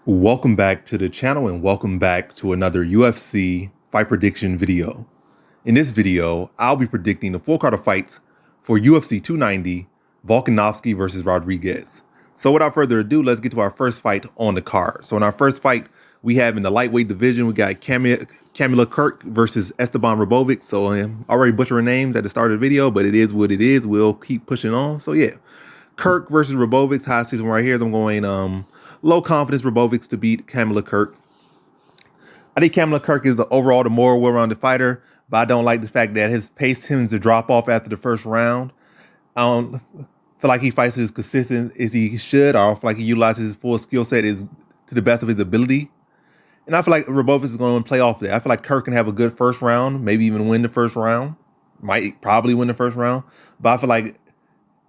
Welcome back to the channel and welcome back to another UFC fight prediction video. In this video, I'll be predicting the full card of fights for UFC 290, Volkanovski versus Rodriguez. So without further ado, let's get to our first fight on the card. So in our first fight, we have in the lightweight division, we got Kamilla Kirk versus Esteban Robovic. So I'm already butchering names at the start of the video, but it is what it is. We'll keep pushing on. So yeah, Kirk versus Robovic, high season right here. I'm going low confidence Robovic to beat Kamilla Kirk. I think Kamilla Kirk is overall the more well-rounded fighter, but I don't like the fact that his pace tends to drop off after the first round. I don't feel like he fights as consistent as he should, or I feel like he utilizes his full skill set to the best of his ability. And I feel like Robovic is going to play off that. I feel like Kirk can have a good first round, maybe even win the first round. Might probably win the first round, but I feel like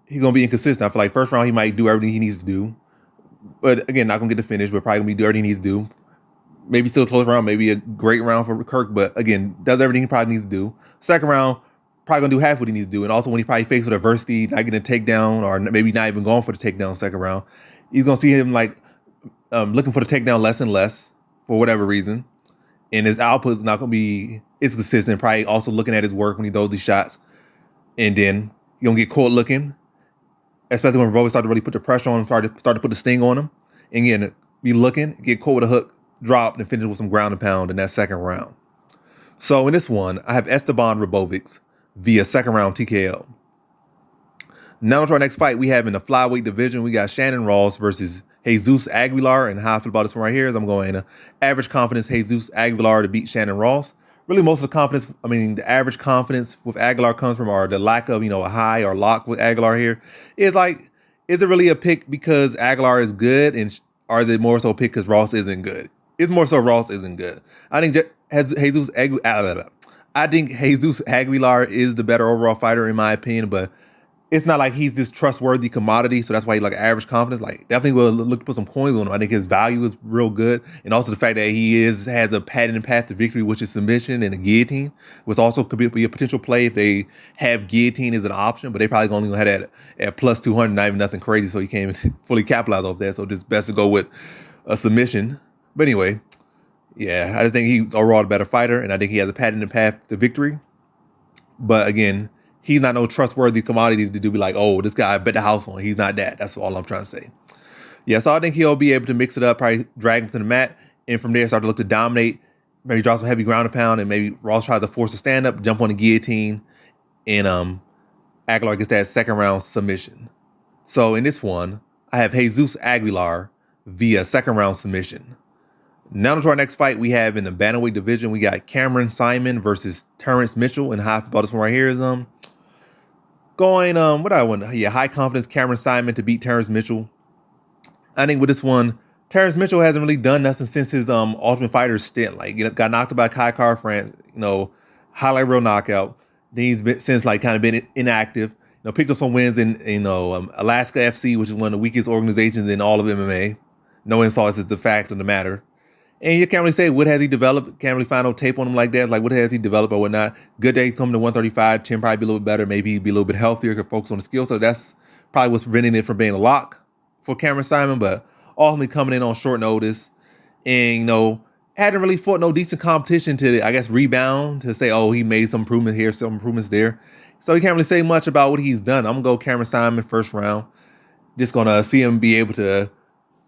he's going to be inconsistent. I feel like first round he might do everything he needs to do. But again, not going to get the finish, but probably going to be do everything he needs to do. Maybe still a close round, maybe a great round for Kirk, but again, does everything he probably needs to do. Second round, probably going to do half what he needs to do. And also when he probably faced with adversity, not getting a takedown, or maybe not even going for the takedown second round, he's going to see him like looking for the takedown less and less for whatever reason. And his output is not going to be as consistent, probably also looking at his work when he throws these shots. And then he's going to get caught looking, especially when Robovic started to really put the pressure on him, started to put the sting on him. And again, be looking, get caught with a hook, drop, and finish with some ground and pound in that second round. So in this one, I have Esteban Robovic via second round TKO. Now to our next fight, we have in the flyweight division, we got Shannon Ross versus Jesus Aguilar. And how I feel about this one right here is I'm going average confidence Jesus Aguilar to beat Shannon Ross. Really, most of the confidence, the average confidence with Aguilar comes from, or the lack of, a high or lock with Aguilar here. Is it really a pick because Aguilar is good, or is it more so a pick because Ross isn't good? It's more so Ross isn't good. I think Jesus Aguilar is the better overall fighter in my opinion, but it's not like he's this trustworthy commodity, so that's why he's like average confidence. Like, definitely will look to put some coins on him. I think his value is real good, and also the fact that he has a patented path to victory, which is submission and a guillotine, which also could be a potential play if they have guillotine as an option. But they probably only gonna have that at plus 200, not even nothing crazy, so he can't even fully capitalize off that. So just best to go with a submission. But anyway, yeah, I just think he's overall the better fighter, and I think he has a patented path to victory. But again, he's not no trustworthy commodity to be like, oh, this guy I bet the house on. He's not that. That's all I'm trying to say. Yeah, so I think he'll be able to mix it up, probably drag him to the mat, and from there start to look to dominate, maybe draw some heavy ground and pound, and maybe Ross tries to force a stand-up, jump on the guillotine, and Aguilar gets that second round submission. So in this one, I have Jesus Aguilar via second round submission. Now to our next fight, we have in the bantamweight division, we got Cameron Simon versus Terence Mitchell. And how I feel about this one right here is going what I want. Yeah, high confidence Cameron Simon to beat Terence Mitchell. I think with this one, Terence Mitchell hasn't really done nothing since his Ultimate Fighter stint. Like, got knocked out by Kai Car France, highlight reel knockout. Then he's been since kind of been inactive. Picked up some wins in Alaska FC, which is one of the weakest organizations in all of MMA. No insults is the fact of the matter. And you can't really say what has he developed. Can't really find no tape on him like that. Like, what has he developed or whatnot. Good day coming to 135. Chin probably be a little bit better. Maybe he'd be a little bit healthier. Could focus on the skill. So that's probably what's preventing it from being a lock for Cameron Simon. But ultimately coming in on short notice. And, hadn't really fought no decent competition to, I guess, rebound. To say, oh, he made some improvement here, some improvements there. So you can't really say much about what he's done. I'm going to go Cameron Simon first round. Just going to see him be able to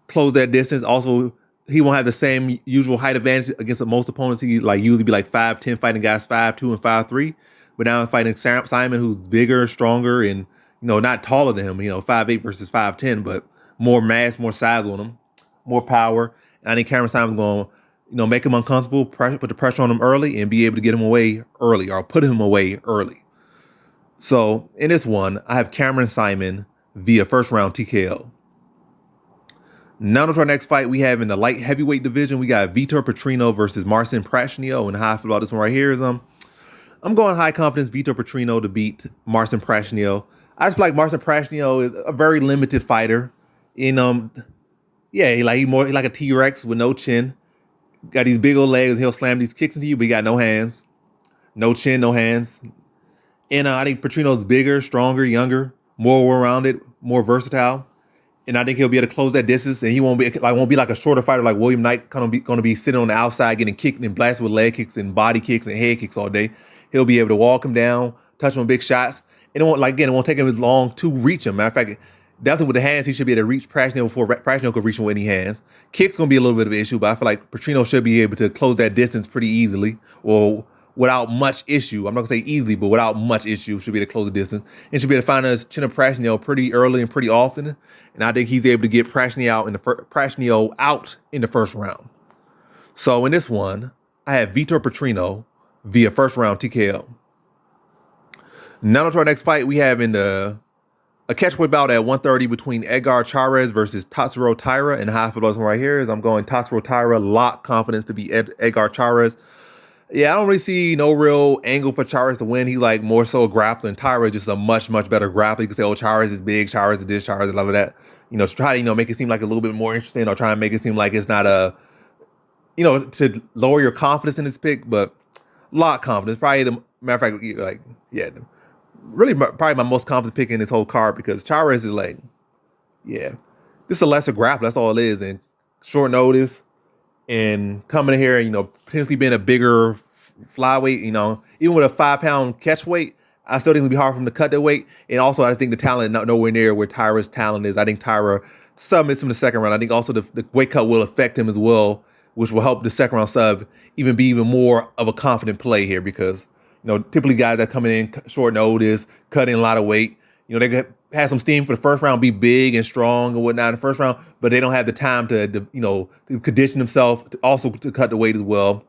close that distance. Also, he won't have the same usual height advantage against most opponents. He usually be 5'10", fighting guys 5'2" and 5'3". But now I'm fighting Simon, who's bigger, stronger, and not taller than him. 5'8" versus 5'10", but more mass, more size on him, more power. And I think Cameron Simon's going to make him uncomfortable, put the pressure on him early, and be able to get him away early or put him away early. So in this one, I have Cameron Simon via first round TKO. Now to our next fight, we have in the light heavyweight division, we got Vitor Petrino versus Marcin. And how I feel about this one right here is I'm going high confidence Vitor Petrino to beat Marcin. I just feel like Marcin is a very limited fighter. He's like a T-Rex with no chin. Got these big old legs. He'll slam these kicks into you, but he got no hands. No chin, no hands. And I think Petrino's bigger, stronger, younger, more well-rounded, more versatile. and I think he'll be able to close that distance, and he won't be like a shorter fighter like William Knight, going to be sitting on the outside getting kicked and blasted with leg kicks and body kicks and head kicks all day. He'll be able to walk him down, touch him with big shots, and it won't take him as long to reach him. Matter of fact, definitely with the hands, he should be able to reach Piresino before Piresino could reach him with any hands. Kick's going to be a little bit of an issue, but I feel like Petrino should be able to close that distance pretty easily, or without much issue. I'm not going to say easily, but without much issue, should be able to close the distance. And should be able to find his chin of Piresino pretty early and pretty often. And I think he's able to get Piresino out in the first round. So in this one, I have Vitor Petrino via first round TKO. Now to our next fight, we have in a catchweight bout at 130 between Edgar Chairez versus Tatsuro Tyra. And half of those right here is I'm going Tatsuro Tyra, lock confidence to beat Edgar Chairez. Yeah, I don't really see no real angle for Chairez to win. He's like more so a grappler, and Tyra is just a much, much better grappler. You can say, oh, Chairez is big, Chairez is this, Chairez is all of that. To try to, make it seem like a little bit more interesting, or try and make it seem like it's not to lower your confidence in this pick, but lot confidence. Probably the matter of fact, really probably my most confident pick in this whole card, because Chairez is just a lesser grappler. That's all it is. And short notice, and coming in here, potentially being a bigger flyweight, even with a 5-pound catch weight, I still think it'll be hard for him to cut that weight. And also, I just think the talent is not nowhere near where Tyra's talent is. I think Tyra submits him in the second round. I think also the weight cut will affect him as well, which will help the second round sub be even more of a confident play here, because, typically guys that coming in short notice, cutting a lot of weight, they have some steam for the first round, be big and strong and whatnot in the first round, but they don't have the time to condition themselves to cut the weight as well,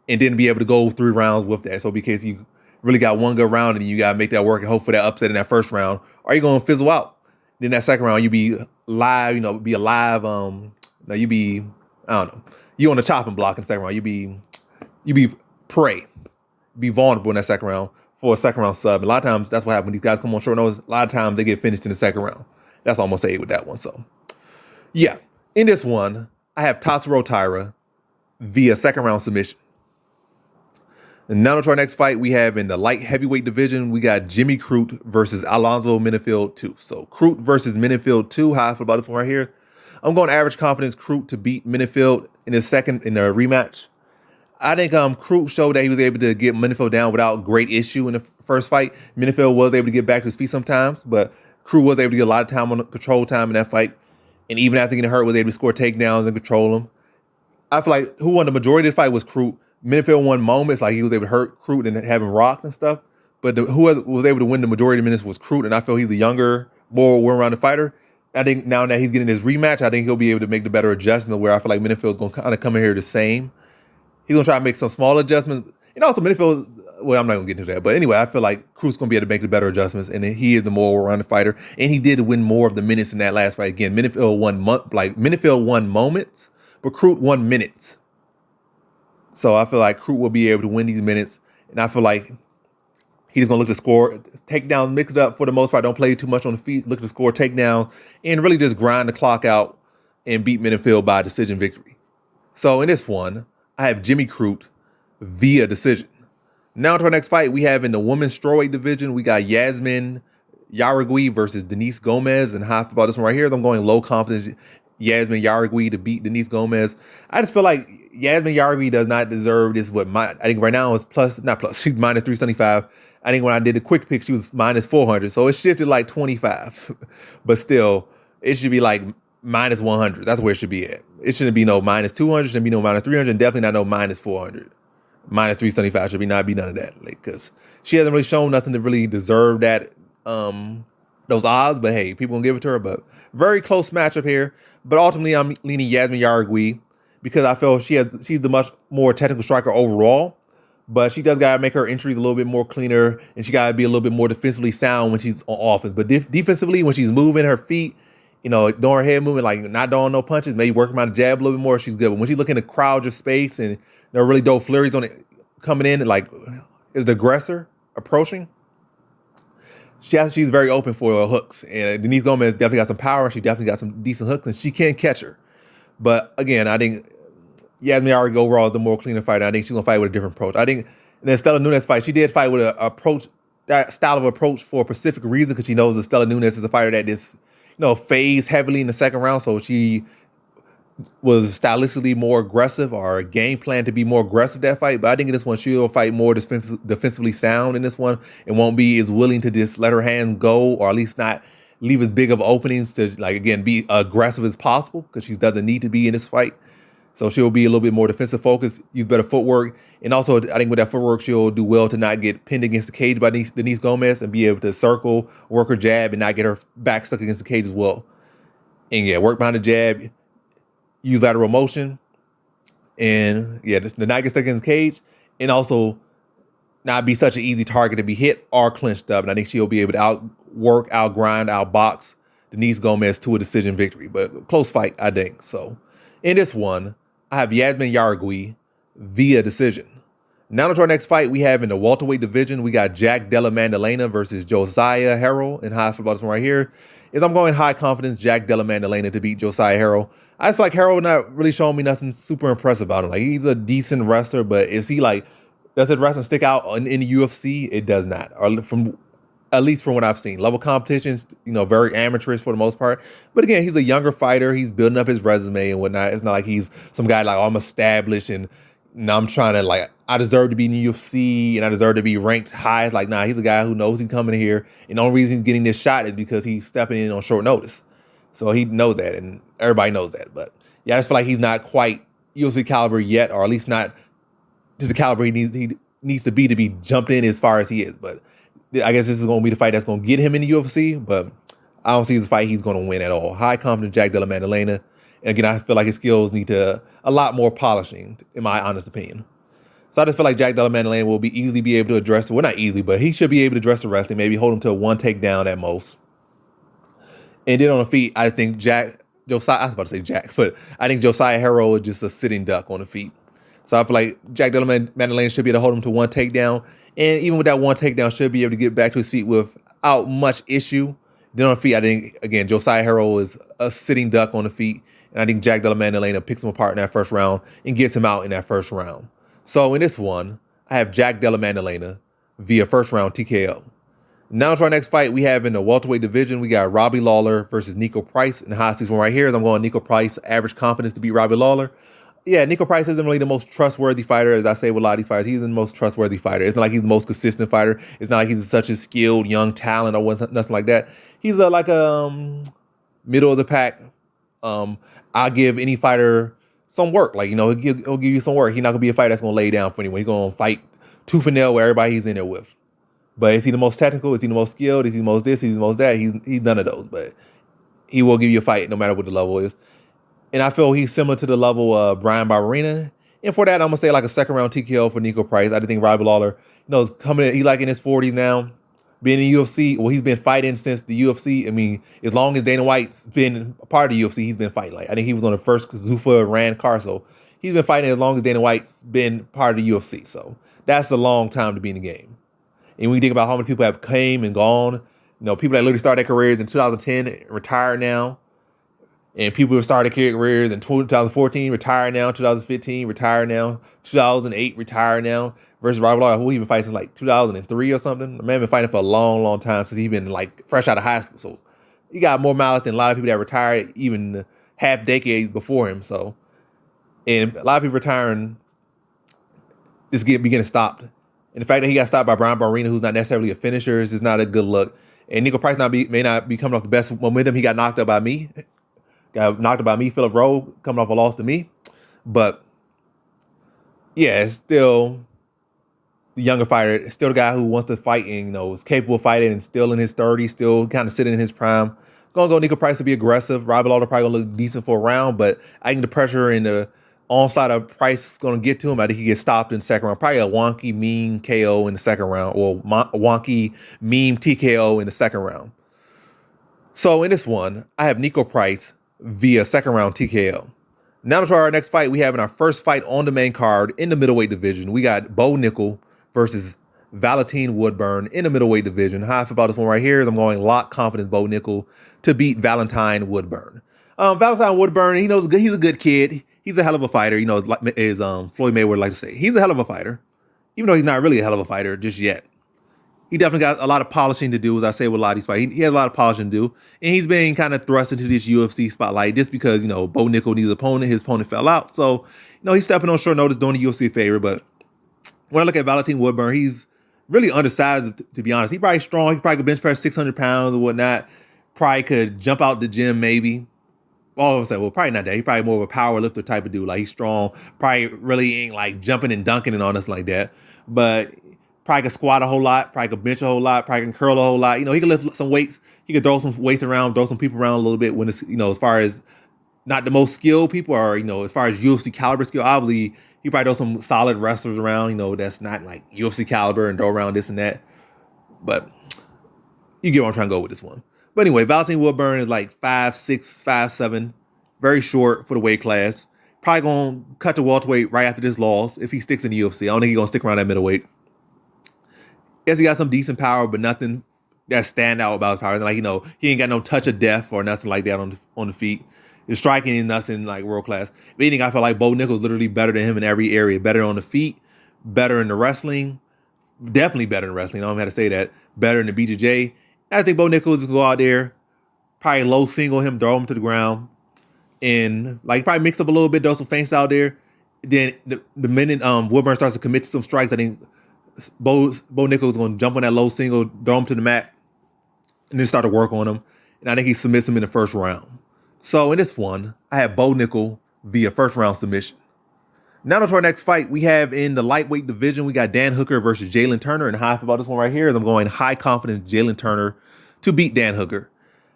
and then be able to go 3 rounds with that. So because you really got one good round and you got to make that work and hope for that upset in that first round, or you're going to fizzle out. Then that second round, you be live, be alive. You be, I don't know, you on the chopping block in the second round. You be prey, be vulnerable in that second round for a second round sub. And a lot of times that's what happens when these guys come on short notice. A lot of times they get finished in the second round. That's almost say with that one. So yeah, in this one, I have Tatsuro Tyra via second round submission. And now to our next fight, we have in the light heavyweight division, we got Jimmy Crute versus Alonzo Midfield 2. So Crute versus Midfield 2. How I feel about this one right here. I'm going average confidence Crute to beat Midfield in the rematch. I think Crute showed that he was able to get Midfield down without great issue in the first fight. Midfield was able to get back to his feet sometimes, but Crute was able to get a lot of time on control time in that fight. And even after getting hurt, was able to score takedowns and control him. I feel like who won the majority of the fight was Crute. Midfield won moments, like he was able to hurt Crute and have him rocked and stuff. But who was able to win the majority of the minutes was Crute, and I feel he's a younger, more well-rounded fighter. I think now that he's getting his rematch, I think he'll be able to make the better adjustment, where I feel like Midfield's going to kind of come in here the same. He's going to try to make some small adjustments. And also Midfield, well, I'm not going to get into that. But anyway, I feel like Crute's going to be able to make the better adjustments, and he is the more well-rounded fighter. And he did win more of the minutes in that last fight. Again, Midfield won moments, but Crute won minutes. So I feel like Crute will be able to win these minutes, and I feel like he's going to look to score takedowns mixed up for the most part. Don't play too much on the feet. Look to score takedowns and really just grind the clock out and beat Midfield by decision victory. So in this one, I have Jimmy Crute via decision. Now to our next fight, we have in the women's strawweight division, we got Yasmine Yaragui versus Denise Gomez. And how I feel about this one right here is I'm going low confidence Yasmine Yaragui to beat Denise Gomez. I just feel like Yasmine Yaragui does not deserve this. I think right now is she's minus 375. I think when I did the quick pick, she was minus 400. So it shifted like 25. But still, it should be like minus 100. That's where it should be at. It shouldn't be no minus 200, shouldn't be no minus 300, and definitely not no minus 400. Minus 375 should not be none of that. Because she hasn't really shown nothing to really deserve that those odds. But hey, people gonna give it to her. But very close matchup here. But ultimately, I'm leaning Yasmine Yaragui because I feel she's the much more technical striker overall. But she does gotta make her entries a little bit more cleaner, and she gotta be a little bit more defensively sound when she's on offense. But defensively, when she's moving her feet, doing her head movement, like not throwing no punches, maybe working on the jab a little bit more, she's good. But when she's looking to crowd your space and really dope flurries on it coming in, like is the aggressor approaching, she's very open for her hooks. And Denise Gomez definitely got some power. She definitely got some decent hooks, and she can catch her. But again, I think Yasmine Yaragui overall is the more cleaner fighter. I think she's gonna fight with a different approach. I think in the Stella Nunes fight, she did fight with that style of approach for a specific reason, because she knows that Stella Nunes is a fighter that just phased heavily in the second round, so she was stylistically more aggressive or game plan to be more aggressive that fight. But I think in this one, she'll fight more defensively sound in this one and won't be as willing to just let her hands go, or at least not leave as big of openings to, like, again, be aggressive as possible, because she doesn't need to be in this fight. So she'll be a little bit more defensive focused, use better footwork. And also, I think with that footwork, she'll do well to not get pinned against the cage by Denise Gomez and be able to circle, work her jab, and not get her back stuck against the cage as well. And yeah, work behind the jab, use lateral motion, and yeah, to not get stuck against the cage, and also not be such an easy target to be hit or clinched up. And I think she'll be able to outwork, outgrind, outbox Denise Gomez to a decision victory. But close fight, I think. So in this one, I have Yasmine Yaragui via decision. Now to our next fight, we have in the welterweight division, we got Jack Delamentela versus Josiah Harrell. And how I feel about this one right here is I'm going high confidence Jack Delamentela to beat Josiah Harrell. I just feel like Harrell not really showing me nothing super impressive about him. Like, he's a decent wrestler, but is he like, does his wrestling stick out in the UFC? It does not, or at least from what I've seen. Level competitions, very amateurish for the most part. But again, he's a younger fighter. He's building up his resume and whatnot. It's not like he's some guy like, oh, I'm established and I'm trying to, like, I deserve to be in the UFC and I deserve to be ranked high. It's like, nah, he's a guy who knows he's coming here. And the only reason he's getting this shot is because he's stepping in on short notice. So he knows that, and everybody knows that. But yeah, I just feel like he's not quite UFC caliber yet, or at least not to the caliber he needs to be jumped in as far as he is. But I guess this is going to be the fight that's going to get him in the UFC. But I don't see this fight he's going to win at all. High confidence Jack Delamentela. And again, I feel like his skills need a lot more polishing, in my honest opinion. So I just feel like Jack Delamentela will easily be able to address it. Well, not easily, but he should be able to address the wrestling. Maybe hold him to one takedown at most. And then on the feet, I think Josiah, I was about to say Jack, but I think Josiah Harrell is just a sitting duck on the feet. So I feel like Jack Delamentela should be able to hold him to one takedown. And even with that one takedown, should be able to get back to his feet without much issue. Then on the feet, I think, again, Josiah Harrell is a sitting duck on the feet. And I think Jack Delamentela picks him apart in that first round and gets him out in that first round. So in this one, I have Jack Delamentela via first round TKO. Now to our next fight, we have in the welterweight division, we got Robbie Lawler versus Nico Price. And the high season one right here is I'm going Nico Price, average confidence to beat Robbie Lawler. Yeah, Nico Price isn't really the most trustworthy fighter, as I say with a lot of these fighters. He's the most trustworthy fighter. It's not like he's the most consistent fighter. It's not like he's such a skilled young talent or nothing like that. He's like a middle of the pack. I'll give any fighter some work. Like, he'll give you some work. He's not going to be a fighter that's going to lay down for anyone. He's going to fight tooth and nail with everybody he's in there with. But is he the most technical? Is he the most skilled? Is he the most this? Is he the most that? He's none of those. But he will give you a fight no matter what the level is. And I feel he's similar to the level of Brian Barberena. And for that, I'm going to say like a second round TKO for Nico Price. I think Robbie Lawler, is coming in, he's like in his 40s now. Being in the UFC, well, he's been fighting since the UFC. I mean, as long as Dana White's been a part of the UFC, he's been fighting. Like, I think he was on the first Zuffa ran car. So he's been fighting as long as Dana White's been part of the UFC. So that's a long time to be in the game. And when you think about how many people have came and gone, people that literally started their careers in 2010, retired now. And people who started their careers in 2014, retired now. 2015, retired now. 2008, retired now. Versus Robbie Lawler, who he been fighting since like 2003 or something. The man been fighting for a long, long time since he been like fresh out of high school. So he got more mileage than a lot of people that retired even half decades before him. So, and a lot of people retiring is getting stopped. And the fact that he got stopped by Brian Barberena, who's not necessarily a finisher, is just not a good look. And Nico Price may not be coming off the best momentum. He got knocked up by me. Philip Rowe, coming off a loss to me. But yeah, it's still the younger fighter. It's still the guy who wants to fight and, is capable of fighting and still in his 30s, still kind of sitting in his prime. Gonna go Nico Price to be aggressive. Robbie Lawler probably gonna look decent for a round, but I think the pressure and the onslaught of Price is going to get to him. I think he gets stopped in the second round. Probably a wonky, mean KO in the second round, or wonky, mean TKO in the second round. So in this one, I have Nico Price via second round TKO. Now to our next fight, we have in our first fight on the main card in the middleweight division. We got Beau Nickel versus Valentine Woodburn in the middleweight division. How I feel about this one right here is I'm going lock confidence Beau Nickel to beat Valentine Woodburn. Valentine Woodburn, he's a good kid. He's a hell of a fighter, as Floyd Mayweather like to say. He's a hell of a fighter, even though he's not really a hell of a fighter just yet. he definitely got a lot of polishing to do, as I say with a lot of these fights. He has a lot of polishing to do. And he's been kind of thrust into this UFC spotlight just because, Beau Nickel needs an opponent. His opponent fell out. So, he's stepping on short notice, doing the UFC a favor. But when I look at Valentine Woodburn, he's really undersized, to be honest. He's probably strong. He probably could bench press 600 pounds or whatnot. Probably could jump out the gym maybe. All of a sudden, well, probably not that. He's probably more of a power lifter type of dude. Like, he's strong. Probably really ain't like jumping and dunking and all this like that. But probably can squat a whole lot. Probably can bench a whole lot. Probably can curl a whole lot. He can lift some weights. He can throw some weights around, throw some people around a little bit when it's, as far as not the most skilled people or, as far as UFC caliber skill, obviously, he probably throw some solid wrestlers around, that's not like UFC caliber and throw around this and that. But you get where I'm trying to go with this one. But anyway, Valentine Woodburn is like 5'6", 5'7", very short for the weight class. Probably going to cut to welterweight right after this loss if he sticks in the UFC. I don't think he's going to stick around that middleweight. Yes, he got some decent power, but nothing that stand out about his power. Like, he ain't got no touch of death or nothing like that on the feet. His striking is nothing like world class. If anything, I feel like Beau Nickel's literally better than him in every area. Better on the feet, better in the wrestling, definitely better in wrestling. I don't have to say that. Better in the BJJ. I think Beau Nickel is going to go out there, probably low single him, throw him to the ground, and like probably mix up a little bit, throw some feints out there. Then the minute Woodburn starts to commit to some strikes, I think Beau Nickel is going to jump on that low single, throw him to the mat, and then start to work on him. And I think he submits him in the first round. So in this one, I have Beau Nickel via first round submission. Now to our next fight, we have in the lightweight division, we got Dan Hooker versus Jalen Turner. And how I feel about this one right here is I'm going high confidence Jalen Turner to beat Dan Hooker.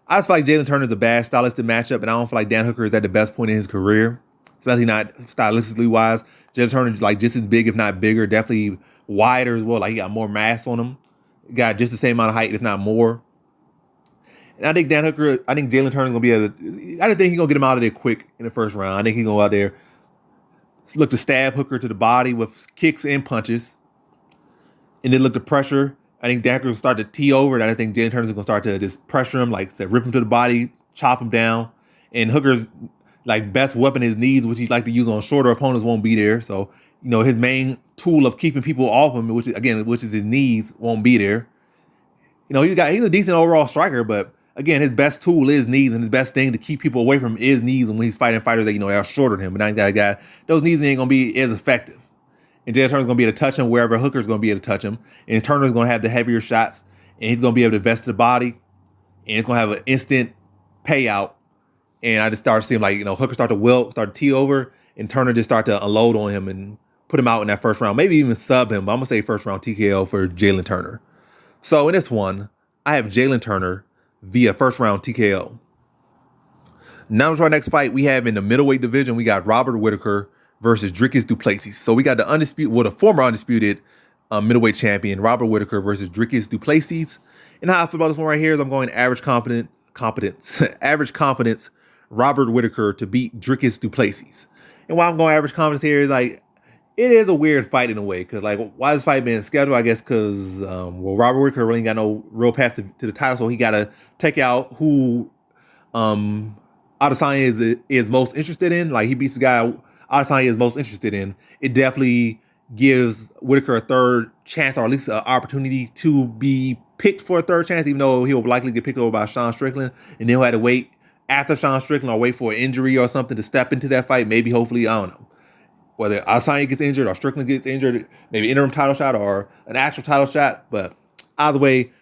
I just feel like Jalen Turner is a bad stylistic matchup, and I don't feel like Dan Hooker is at the best point in his career, especially not stylistically wise. Jalen Turner is like just as big, if not bigger, definitely wider as well. Like he got more mass on him. Got just the same amount of height, if not more. And I think Jalen Turner is going to be able to, I don't think he's going to get him out of there quick in the first round. I think he's going to go out there, look to stab Hooker to the body with kicks and punches, and then look to pressure. I think Dan Hooker will start to tee over, and I think Jalen Turner is going to start to just pressure him, like I said, rip him to the body, chop him down. And Hooker's like best weapon, his knees, which he'd like to use on shorter opponents, won't be there. So, his main tool of keeping people off him, which is his knees, won't be there. He's a decent overall striker, but again, his best tool is knees, and his best thing to keep people away from him is knees. And when he's fighting fighters that, that are shorter than him, but now he's got a guy, those knees ain't going to be as effective. And Jalen Turner's going to be able to touch him wherever Hooker's going to be able to touch him. And Turner's going to have the heavier shots, and he's going to be able to vest the body, and it's going to have an instant payout. And I just started seeing Hooker start to tee over, and Turner just start to unload on him and put him out in that first round, maybe even sub him. But I'm going to say first round TKO for Jalen Turner. So in this one, I have Jalen Turner via first round TKO. Now to our next fight, we have in the middleweight division, we got Robert Whitaker versus Dricus Du Plessis. So we got the former undisputed middleweight champion, Robert Whitaker versus Dricus Du Plessis. And how I feel about this one right here is I'm going average confidence, Robert Whitaker to beat Dricus Du Plessis. And why I'm going average confidence here is it is a weird fight in a way, because why is this fight being scheduled? I guess because Robert Whitaker really ain't got no real path to the title, so he got to take out who Adesanya is most interested in. Like he beats the guy Adesanya is most interested in. It definitely gives Whitaker a third chance, or at least an opportunity to be picked for a third chance, even though he'll likely get picked over by Sean Strickland, and then he'll have to wait after Sean Strickland or wait for an injury or something to step into that fight. Maybe, hopefully, I don't know. Whether Adesanya gets injured or Strickland gets injured, maybe interim title shot or an actual title shot. But either way,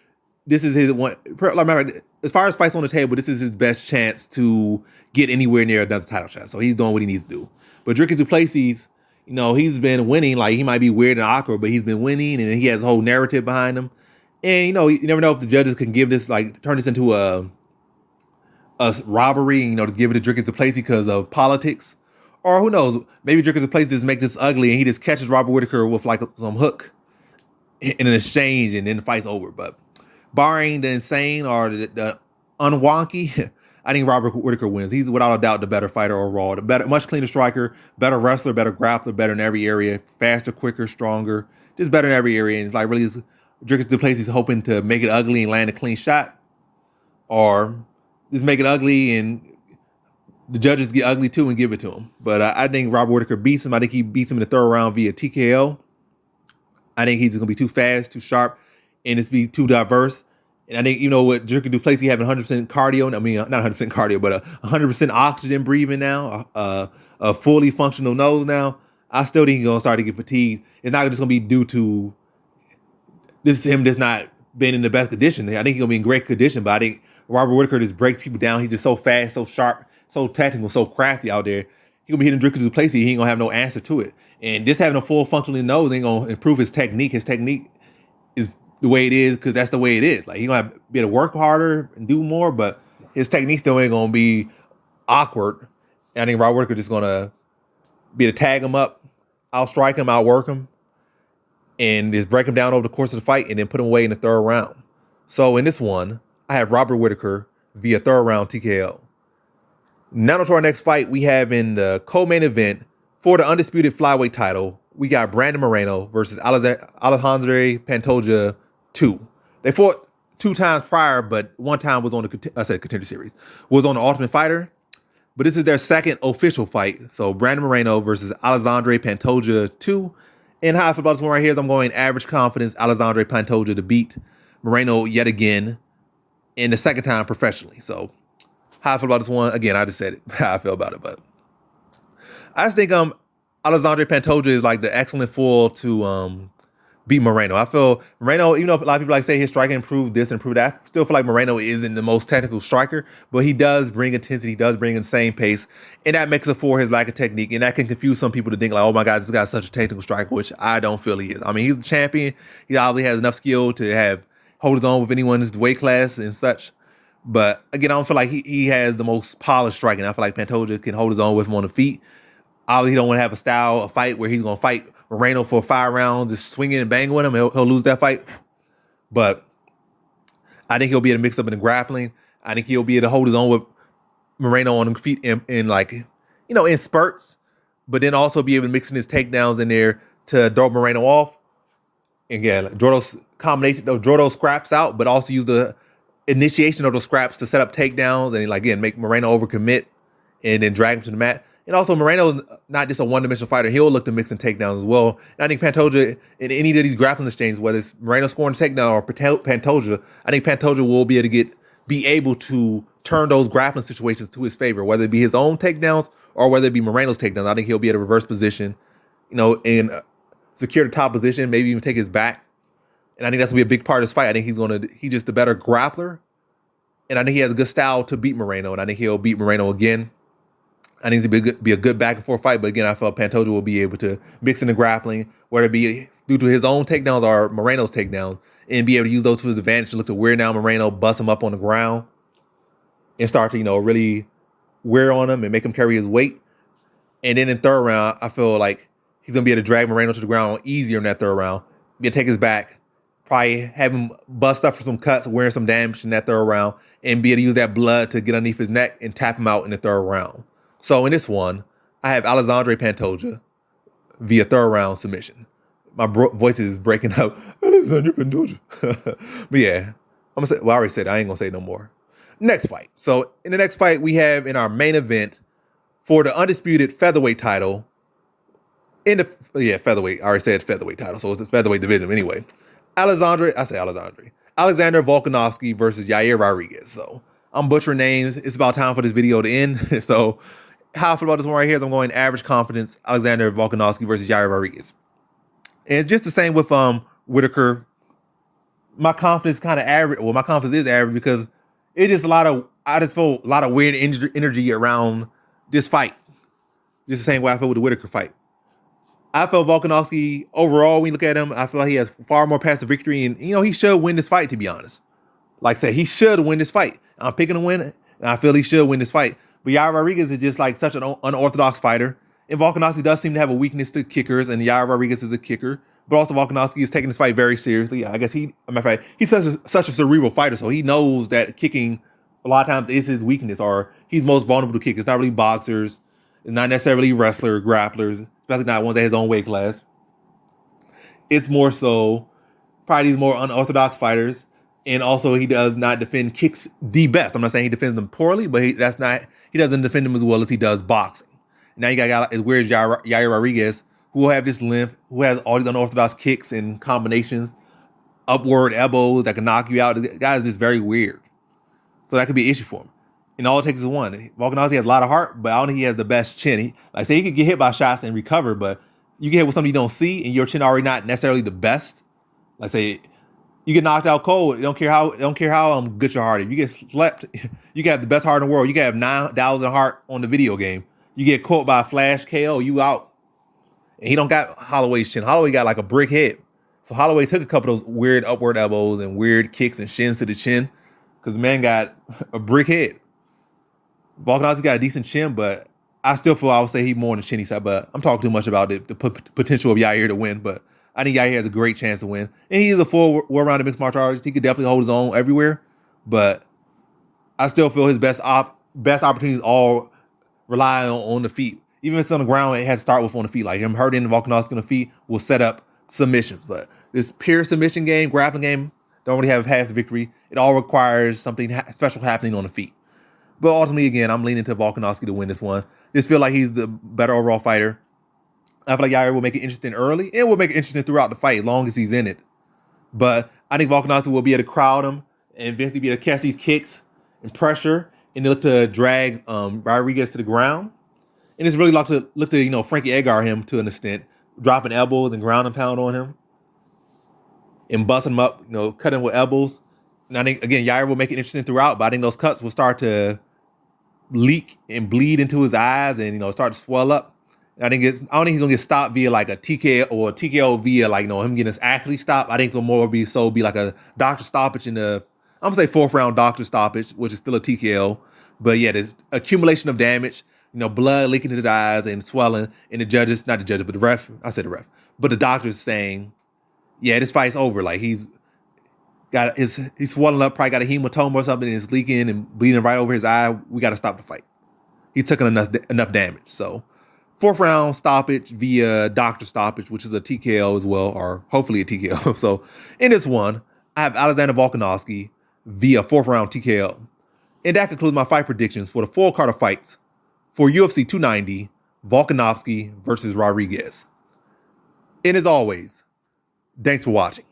this is his one. Remember, as far as fights on the table, this is his best chance to get anywhere near another title shot. So he's doing what he needs to do. But Dricus Du Plessis, he's been winning. Like he might be weird and awkward, but he's been winning, and he has a whole narrative behind him. And you never know if the judges can give this, turn this into a robbery. Just give it to Dricus Du Plessis because of politics. Or who knows, maybe Dricus Du Plessis just make this ugly and he just catches Robert Whitaker with some hook in an exchange, and then the fight's over. But barring the insane or the unwonky, I think Robert Whitaker wins. He's without a doubt the better fighter overall, much cleaner striker, better wrestler, better grappler, better in every area, faster, quicker, stronger, just better in every area. And it's really Dricus Du Plessis hoping to make it ugly and land a clean shot, or just make it ugly and the judges get ugly too and give it to him. But I think Robert Whitaker beats him. I think he beats him in the third round via TKO. I think he's going to be too fast, too sharp. and it's be too diverse. And I think, with Jerky Duplessis having 100% cardio, I mean, not 100% cardio, but 100% oxygen breathing now, a fully functional nose now, I still think he's going to start to get fatigued. It's not just going to be due to this is him just not being in the best condition. I think he's going to be in great condition, but I think Robert Whitaker just breaks people down. He's just so fast, so sharp, so technical, so crafty out there. He's going to be hitting Jerky Duplessis. He ain't going to have no answer to it. And just having a full functioning nose ain't going to improve his technique. His technique is the way it is because that's the way it is. Like, he's going to be able to work harder and do more, but his technique still ain't going to be awkward. And I think Robert Whitaker just going to be able to tag him up, outstrike him, outwork him, and just break him down over the course of the fight and then put him away in the third round. So in this one, I have Robert Whitaker via third round TKO. Now to our next fight, we have in the co-main event for the undisputed flyweight title, we got Brandon Moreno versus Alejandro Pantoja 2. They fought 2 times prior, but one time was on the Contender Series, was on the Ultimate Fighter. But this is their second official fight. So Brandon Moreno versus Alejandro Pantoja 2. And how I feel about this one right here is I'm going average confidence, Alejandro Pantoja to beat Moreno yet again in the second time professionally. So how I feel about this one, again, I just said it, how I feel about it. But I just think Alejandro Pantoja is like the excellent foil to beat Moreno. I feel Moreno, even though a lot of people like say his striking improved this, improved that, I still feel like Moreno isn't the most technical striker, but he does bring intensity, he does bring insane pace, and that makes up for his lack of technique, and that can confuse some people to think like, oh my God, this guy's such a technical striker, which I don't feel he is. I mean, he's a champion. He obviously has enough skill to hold his own with anyone's weight class and such. But again, I don't feel like he has the most polished striking. I feel like Pantoja can hold his own with him on the feet. Obviously, he don't want to have a fight where he's going to fight Moreno for 5 rounds, just swinging and banging with him. He'll lose that fight. But I think he'll be able to mix up in the grappling. I think he'll be able to hold his own with Moreno on the feet in like, in spurts. But then also be able to mix in his takedowns in there to throw Moreno off. And again, draw those scraps out, but also use the initiation of those scraps to set up takedowns and again make Moreno overcommit and then drag him to the mat. And also Moreno's not just a one-dimensional fighter. He'll look to mix in takedowns as well. And I think Pantoja, in any of these grappling exchanges, whether it's Moreno scoring a takedown or Pantoja, I think Pantoja will be able to turn those grappling situations to his favor, whether it be his own takedowns or whether it be Moreno's takedowns. I think he'll be able to reverse position, and secure the top position, maybe even take his back. And I think that's going to be a big part of this fight. I think he's just a better grappler. And I think he has a good style to beat Moreno. And I think he'll beat Moreno again. I think it'll be a good back and forth fight. But again, I felt Pantoja will be able to mix in the grappling, whether it be due to his own takedowns or Moreno's takedowns, and be able to use those to his advantage to look to wear down Moreno, bust him up on the ground, and start to, really wear on him and make him carry his weight. And then in third round, I feel like he's going to be able to drag Moreno to the ground easier in that third round. Be able to take his back, probably have him bust up for some cuts, wearing some damage in that third round, and be able to use that blood to get underneath his neck and tap him out in the third round. So in this one, I have Alejandro Pantoja via third round submission. My voice is breaking up. Alejandro Pantoja. But yeah, I'm going to say, well, I already said it. I ain't going to say no more. Next fight. So in the next fight, we have in our main event for the undisputed featherweight title, featherweight. I already said featherweight title, so it's the featherweight division anyway. Alexander Volkanovski versus Yair Rodriguez. So I'm butchering names. It's about time for this video to end. So how I feel about this one right here is I'm going average confidence, Alexander Volkanovski versus Yair Rodriguez. And it's just the same with Whitaker. My confidence is kind of average. Well, my confidence is average because it is I just feel a lot of weird energy around this fight. Just the same way I feel with the Whitaker fight. I feel Volkanovski, overall, when you look at him, I feel like he has far more paths to victory. And, he should win this fight, to be honest. Like I said, he should win this fight. I'm picking to win, and I feel he should win this fight. But Yair Rodriguez is just like such an unorthodox fighter. And Volkanovski does seem to have a weakness to kickers, and Yair Rodriguez is a kicker. But also Volkanovski is taking this fight very seriously. I guess he's such a cerebral fighter, so he knows that kicking a lot of times is his weakness, or he's most vulnerable to kick. It's not really boxers. It's not necessarily wrestler, grapplers, especially not ones at his own weight class. It's more so probably these more unorthodox fighters. And also he does not defend kicks the best. I'm not saying he defends them poorly, but he doesn't defend them as well as he does boxing. Now you got a guy as weird as Yair Rodriguez, who will have this length, who has all these unorthodox kicks and combinations. upward elbows that can knock you out. The guy is just very weird. So that could be an issue for him. And all it takes is one. Volkanovski has a lot of heart, but I don't think he has the best chin. He could get hit by shots and recover, but you get hit with something you don't see, and your chin already not necessarily the best. Like say, you get knocked out cold. Don't care how good your heart is. You get slept. You can have the best heart in the world. You can have 9,000 heart on the video game. You get caught by a flash KO, you out. And he don't got Holloway's chin. Holloway got like a brick head. So Holloway took a couple of those weird upward elbows and weird kicks and shins to the chin because the man got a brick head. Volkanovski got a decent chin, but I still feel I would say he's more on the chinny side. But I'm talking too much about the potential of Yair to win. But I think Yair has a great chance to win. And he is a full well-rounded mixed martial artist. He could definitely hold his own everywhere. But I still feel his best opportunities all rely on the feet. Even if it's on the ground, it has to start with on the feet. Like him hurting Volkanovski on the feet will set up submissions. But this pure submission game, grappling game, don't really have a path to victory. It all requires something special happening on the feet. But ultimately, again, I'm leaning to Volkanovski to win this one. Just feel like he's the better overall fighter. I feel like Yair will make it interesting early and will make it interesting throughout the fight as long as he's in it. But I think Volkanovski will be able to crowd him and eventually be able to catch these kicks and pressure and look to drag Rodriguez to the ground. And it's really look to Frankie Edgar him to an extent, dropping elbows and ground and pound on him and busting him up, cutting with elbows. And I think, again, Yair will make it interesting throughout, but I think those cuts will start to leak and bleed into his eyes and, start to swell up. And I don't think he's going to get stopped via like a TKO or a TKO via him getting his actually stopped. I think it'll more be like a doctor stoppage I'm going to say 4th round doctor stoppage, which is still a TKO. But yeah, there's accumulation of damage, blood leaking into the eyes and swelling. And not the judges, but the ref, I said the ref, but the doctor's saying, yeah, this fight's over. Like he's swollen up, probably got a hematoma or something, and it's leaking and bleeding right over his eye. We got to stop the fight. He's taken enough damage. So 4th round stoppage via doctor stoppage, which is a TKO as well, or hopefully a TKO. So in this one, I have Alexander Volkanovski via 4th round TKO. And that concludes my fight predictions for the full card of fights for UFC 290, Volkanovski versus Rodriguez. And as always, thanks for watching.